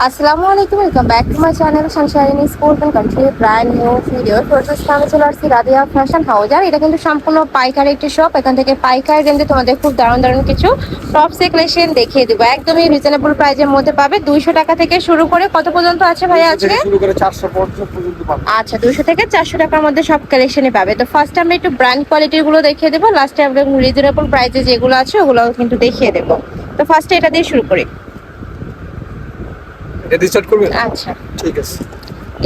আসসালামু আলাইকুম, welcome back to my channel Sunshine school and country brand new video. প্রথমে আমি চলে আসছি রাদিয়া ফ্যাশন হাউস। আর এটা কিন্তু সম্পূর্ণ পাইকারি একটি শপ। এখান থেকে পাইকারি রেঞ্জে তোমাদের খুব দারুণ দারুণ কিছু টপস কালেকশন দেখিয়ে দেবো। একদমই রিজনেবল প্রাইসের মধ্যে পাবে। 200 টাকা থেকে শুরু করে কত পর্যন্ত আছে ভাই আজকে? শুরু করে 450 পর্যন্ত পাবে। আচ্ছা, 200 থেকে 400 টাকার মধ্যে সব কালেকশনই পাবে। তো ফার্স্ট আমরা একটু ব্র্যান্ড কোয়ালিটির গুলো দেখিয়ে দেবো, লাস্টে আমরা রিজনেবল প্রাইসে যেগুলো আছে ওগুলো কিন্তু দেখিয়ে দেবো। তো ফার্স্টে এটা দিয়ে শুরু করি। এটা স্টার্ট করবে? আচ্ছা, ঠিক আছে।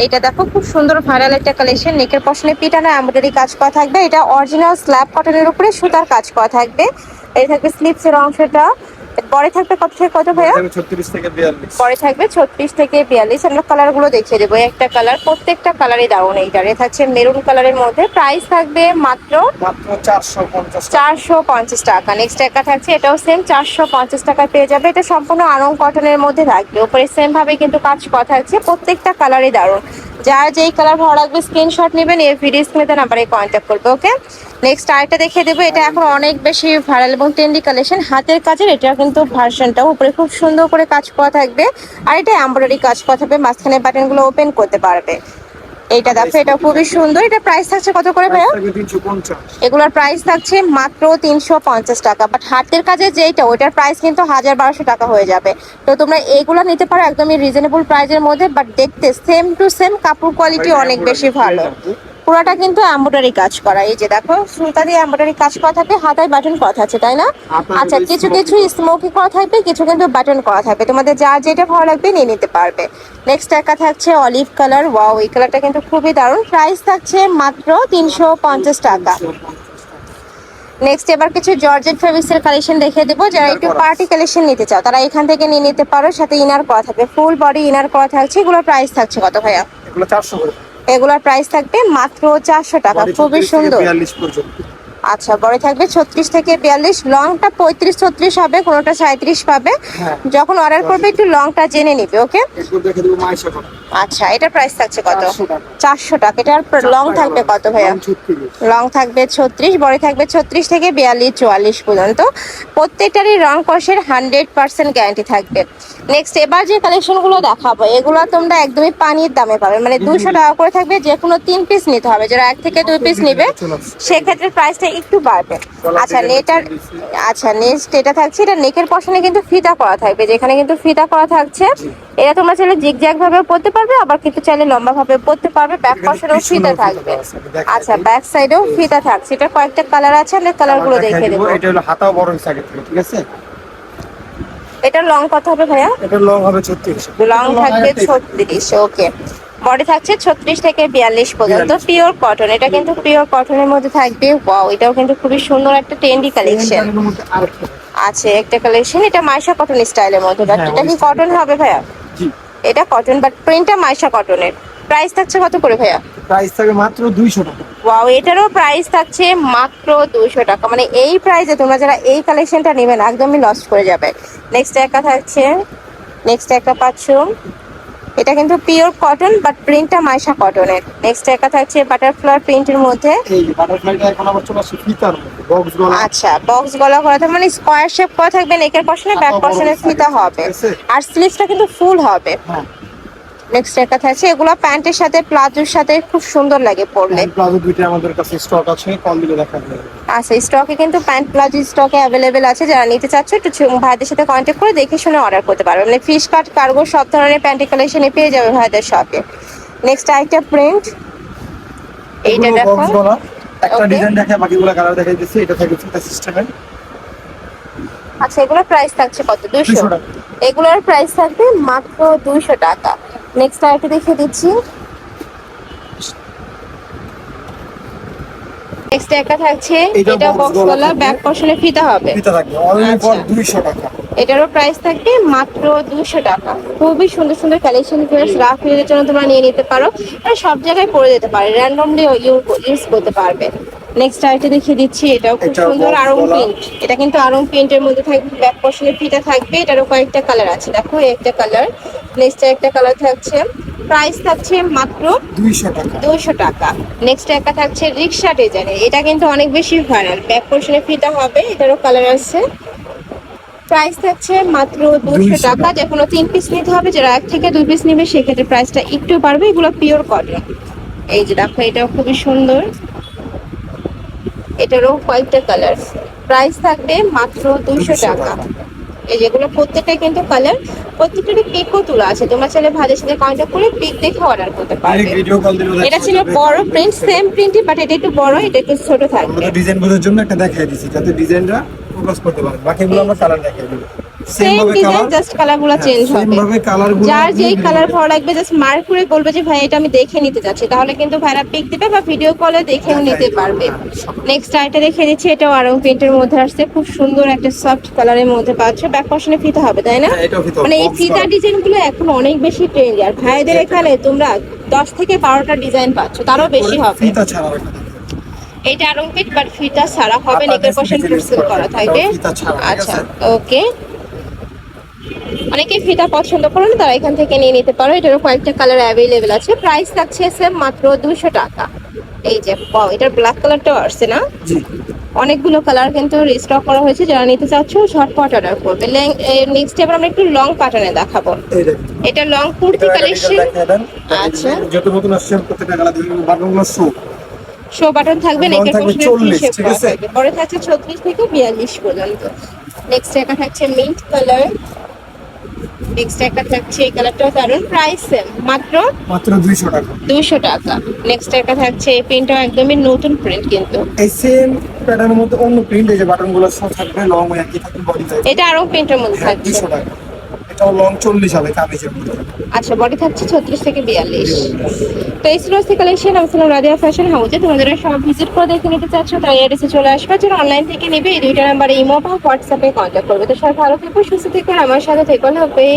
এটা দেখো খুব সুন্দর ভাইরাল একটা কালেকশন। নেকের পশনে পিটানো এমব্রয়ডারি কাজ করা থাকবে। এটা অরিজিনাল স্ল্যাব কটনের উপরে সুতার কাজ করা থাকবে। এই থাকবে স্লিপসের অংশটা। পরে থাকবে কত থেকে কত ভাইয়া? 36 থেকে 42। পরে থাকবে 36 থেকে 42। আমরা কালার গুলো দেখিয়ে দেবো। একটা কালার, প্রত্যেকটা কালারই দারুণ। এইটার এ থাকছে মেরুন কালারের মধ্যে। প্রাইস থাকবে মাত্র 450 টাকা। নেক্সট একটা থাকছে, এটাও সেম 450 টাকায় পেয়ে যাবে। এটা সম্পূর্ণ আরং কটনের মধ্যে থাকবে। উপরে সেম ভাবে কিন্তু কাজ করা থাকছে। প্রত্যেকটা কালারই দারুণ। যার যেই কালার ভালো লাগবে স্ক্রিনশট নেবেন, এই ভিডিও স্ক্রিনে নাম্বারে কন্ট্যাক্ট করবে। ওকে, নেক্সট আরেকটা দেখিয়ে দেবো। এটা এখন অনেক বেশি ভাইরাল এবং ট্রেন্ডি কালেকশন। হাতের কাজের এটা কিন্তু ভার্সনটা উপরে খুব সুন্দর করে কাজ করা থাকবে। আর এটা এমব্রয়ডারি কাজ করা থাকবে। মাঝখানে বাটনগুলো ওপেন করতে পারবে। এইটা দেখো, এটা খুবই সুন্দর। এটা প্রাইস থাকছে কত করে ভাইয়া? 350। এগুলোর প্রাইস থাকছে মাত্র 350 টাকা। বাট হাতের কাজে যেটা, ওইটার প্রাইস কিন্তু 1200 টাকা হয়ে যাবে। তো তোমরা এইগুলো নিতে পারো একদমই রিজনেবল প্রাইসের মধ্যে। বাট দেখতে সেম টু সেম, কাপড় কোয়ালিটি অনেক বেশি ভালো। পুরোটা কিন্তু এমব্রয়ডারি কাজ করা। এই যে দেখো, সুতা দিয়ে এমব্রয়ডারি কাজ করা থাকবে। হাতায় বাটন করা থাকছে, তাই না? আচ্ছা, কিছু কিছু স্মোকি করা থাকবে, কিছু কিন্তু বাটন করা থাকবে। তোমাদের যার যেটা ভালো লাগবে নিয়ে নিতে পারবে। নেক্সট একটা থাকছে অলিভ কালার। ওয়াও, এই কালারটা কিন্তু খুবই দারুণ। প্রাইস থাকছে মাত্র 350 টাকা। নেক্সট এবার কিছু জর্জেট ফেব্রিক্সের কালেকশন দেখিয়ে দেবো। যারা একটু পার্টি কালেকশন নিতে চাও তারা এখান থেকে নিয়ে নিতে পারো। সাথে ইনার করা থাকবে, ফুল বডি ইনার করা থাকছে। এগুলোর প্রাইস থাকছে কত ভাইয়া? এগুলো 400 করে। এগুলোর প্রাইস থাকবে মাত্র 400 টাকা। খুবই সুন্দর। 42 পর্যন্ত। আচ্ছা, বড় থাকবে 36 থেকে 42। লংটা 35-36 হবে, কোনোটা 37 পাবে। হ্যাঁ। যখন অর্ডার করবে একটু লংটা জেনে নিবে। ওকে, একটু দেখে দেব মাইশা কত। আচ্ছা, এটার প্রাইস থাকছে কত? 400 টাকা। 400 টাকা। এটার লং থাকবে কত ভাইয়া? 36। লং থাকবে 36, বড় থাকবে 36 থেকে 42-44 পর্যন্ত। প্রত্যেকটারই রং কষের 100% গ্যারান্টি থাকবে। নেক্সট এবার যে কালেকশনগুলো দেখাবো, এগুলো তোমরা একদমই পানির দামে পাবে। মানে 200 টাকা করে থাকবে। যে কোনো 3 পিস নিতে হবে। যারা 1 থেকে 2 পিস নেবে সেক্ষেত্রে প্রাইসটা একটু বাড়বে। আচ্ছা, নেক্সট এটা থাকছে, এটা নেকের পশনে কিন্তু ফিতা করা থাকবে। যেখানে কিন্তু ফিতা করা থাকছে। এটা তোমরা চাইলে জিগজ্যাগ ভাবে পরতে পারবে, আবার কিন্তু চাইলে লম্বা ভাবে পরতে পারবে। ব্যাক পশনেও ফিতা থাকবে। আচ্ছা, ব্যাক সাইডেও ফিতা থাকছে। এটা কয়েকটা কালার আছে, আমরা কালারগুলো দেখিয়ে দেবো। এটা হলো হাতাও বড় হইছে আগে থেকে, ঠিক আছে? এটার লং কত হবে ভাইয়া? এটা লং হবে 36। লং থাকবে 36। ওকে, বডি থাকছে 36 থেকে 42 পর্যন্ত। পিওর কটন, এটা কিন্তু পিওর কটনের মধ্যে থাকবে। ওয়াও, এটাও কিন্তু খুবই সুন্দর একটা ট্রেন্ডি কালেকশন আছে। একটা কালেকশন, এটা মাইশা কটন স্টাইলের মধ্যে। বাট এটা কি কটন হবে ভাইয়া? জি, এটা কটন, বাট প্রিন্টটা মাইশা কটনের। প্রাইস থাকছে কত করে ভাইয়া? প্রাইস থাকবে মাত্র 200 টাকা। ওয়াও, এটারও প্রাইস থাকছে মাত্র 200 টাকা। মানে এই প্রাইসে তোমরা যারা এই কালেকশনটা নেবেন একদমই লস্ট করে যাবে। নেক্সট একটা থাকছে, নেক্সট একটা পাচ্ছ, এটা কিন্তু পিওর কটন বাট প্রিন্টটা মাইশা কটনের। নেক্সট একটা থাকছে বাটারফ্লাই প্রিন্টের মধ্যে। এই বাটারফ্লাইটা এখন আবার চলে আসছে ফিতার মধ্যে, বক্স গলা। আচ্ছা, বক্স গলা করা থাকবে, মানে স্কয়ার শেপ করা থাকবে। নেকের পশনে ব্যাক পশনে ফিতা হবে। আর স্লিভসটা কিন্তু ফুল হবে। হ্যাঁ। নেক্সট একটা থাকছে, এগুলো প্যান্টের সাথে প্লাজোর সাথে খুব সুন্দর লাগে পরলে। প্লাজো দুইটা আমাদের কাছে স্টক আছে, কল দিলে দেখা যাবে। আচ্ছা, স্টকে কিন্তু প্যান্ট প্লাজো স্টকে অ্যাভেলেবেল আছে। যারা নিতে চাচ্ছ একটু ভাইদের সাথে কন্ট্যাক্ট করে দেখে শুনে অর্ডার করতে পারবে। মানে ফিশ কাট, কার্গো সব ধরনের প্যান্টের কালেকশনে পেয়ে যাবে ভাইদের শপে। নেক্সট আরেকটা প্রিন্ট, এইটা দেখো। একটা ডিজাইন দেখে বাকিগুলো কালার দেখাই দিচ্ছি। এটা থাকে ফিতা সিস্টেমের। আচ্ছা, এগুলোর প্রাইস থাকছে কত? 200 টাকা। এগুলোর প্রাইস থাকবে মাত্র 200 টাকা। নেক্সট আরেকটা দেখিয়ে দিচ্ছি। নেক্সট একটা থাকছে, এটা বক্স গলা, ব্যাক পশনে ফিতা হবে। ফিতা থাকবে অনলি ফর 200 টাকা। এটারও প্রাইস থাকবে মাত্র 200 টাকা। খুবই সুন্দর সুন্দর কালেকশন ফিয়ার্স রাফ ইউজের জন্য তোমরা নিয়ে নিতে পারো। এটা সব জায়গায় পরে যেতে পারে, র্যান্ডমলি ইউজ করতে পারবে। নেক্সট আইটা দেখিয়ে দিচ্ছি, এটাও খুব সুন্দর আরং প্রিন্ট। এটা কিন্তু আরং প্রিন্টের মধ্যে থাকবে, ব্যাক পশনে ফিতা থাকবে। এটারও কয়েকটা কালার আছে, দেখো একটা কালার। নেক্সট একটা কালার থাকছে, প্রাইস থাকছে মাত্র 200 টাকা। নেক্সট একটা থাকছে রিক্সা ডিজাইনের। এটা কিন্তু অনেক বেশি ভাইরাল, ব্যাক পশনে ফিতা হবে। এটারও কালার আছে। প্রাইস থাকছে মাত্র 200 200 টাকা। যে কোনো 3 পিস নিতে হবে, যারা 1 থেকে 2 পিস নেবে সেক্ষেত্রে প্রাইসটা একটু বাড়বে। এগুলো পিওর কটন। এই যে দেখো, এটাও খুবই সুন্দর, এটারও কয়েকটা কালার। প্রাইস থাকবে মাত্র 200 টাকা। এই যেগুলো প্রত্যেকটা কিন্তু কালার, প্রত্যেকটারই পিকও তোলা আছে। তোমরা চাইলে ভাইদের সাথে কন্ট্যাক্ট করে পিক দেখে অর্ডার করতে পারবে। ভিডিও কল দিলে এটা ছিল বড় প্রিন্ট, সেম প্রিন্টই, বাট এটা একটু বড়, এটা একটু ছোট থাকবে। আমরা ডিজাইন বোঝার জন্য একটা দেখাই দিছি যাতে ডিজাইনটা ফোকাস করতে পারে। বাকিগুলো আমরা কালার দেখাই দিব। সেম ডিজাইন, জাস্ট কালারগুলো চেঞ্জ সেম হবে। ভাবে কালারগুলো যার যেই কালার ভালো লাগবে জাস্ট মার্ক করে বলবে যে ভাই এটা আমি দেখে নিতে যাচ্ছি, তাহলে কিন্তু ভাইরা পিক দিবে বা ভিডিও কলে দেখেও নিতে পারবে। নেক্সট আইটা দেখে দিচ্ছি, এটাও আরং প্রিন্টের মধ্যে আসছে, খুব সুন্দর একটা সফট কালারের মধ্যে পাচ্ছ। ব্যাক পশনে ফিতা হবে, তাই না? হ্যাঁ, এটাও ফিতা, মানে এই box ফিতা করা। ডিজাইনগুলো এখন অনেক বেশি ট্রেন্ড, আর ভাইদের এখানে তোমরা 10 থেকে 12টা ডিজাইন পাচ্ছ, তারও বেশি হবে। ফিতা ছাড়া একটা এটা আরং প্রিন্ট বাট ফিতা ছাড়া হবে, আপনাদের নেকের পশন ফিতা ক্রসিং করা এটা থাকবে। ফিতা ছাড়া, ঠিক আচ্ছা, আছে? ওকে। অনেকে ফিতা পছন্দ করো না, তারা এখান থেকে নিয়ে নিতে পারো। এটারও কয়েকটা কালার অ্যাভেলেবেল আছে। প্রাইস থাকছে সেম মাত্র 200 টাকা। এই যে পাও, এটার ব্ল্যাক কালারটাও আসছে না? জি। অনেকগুলো কালার কিন্তু রিস্টক করা হয়েছে, যারা নিতে চাচ্ছ ঝটপট অর্ডার করবে। নেক্সট এবার আমরা একটু লং প্যাটার্নে দেখাবো। এই দেখুন। এটা লং কুর্তি কালেকশন। আচ্ছা, যত নতুন আসছে প্রত্যেকটা কালার দিবেন, বাটনগুলো শো বাটন থাকবে, লং নেকের থাকবে পশনে 40, শেপ ঠিক করা আছে? থাকবে। পরে থাকছে 36 থেকে 42 পর্যন্ত। নেক্সট এটা থাকছে মিন্ট কালার। নেক্সট একটা থাকছে এই কালারটাও দারুণ। প্রাইস সেম মাত্র মাত্র 200 টাকা। 200 টাকা। নেক্সট একটা থাকছে এই প্রিন্টটাও একদমই নতুন প্রিন্ট কিন্তু। এই সেম প্যাটার্নের মধ্যে অন্য প্রিন্ট, এই যে বাটনগুলো সব থাকবে, লং একই থাকবে, বডি থাকবে। এটা আরো প্রিন্টের মধ্যে থাকছে। 200 টাকা। এটাও লং 40 হবে কামিজের মধ্যে। আচ্ছা, বডি থাকছে 36 থেকে 42। তো এই ছিল আজকে কালেকশন। আমি ছিলাম রাদিয়া ফ্যাশন হাউসে। তোমাদের সব ভিজিট করে দেখে নিতে চাচ্ছ, তাই এড্রেসে চলে আসবে। যারা অনলাইন থেকে নেবে এই দুইটা নাম্বারে ইমো বা হোয়াটসঅ্যাপে কন্ট্যাক্ট করবে। তো সবাই ভালো থেকো, সুস্থ থেকো, আর আমার সাথে থেকো। হবে।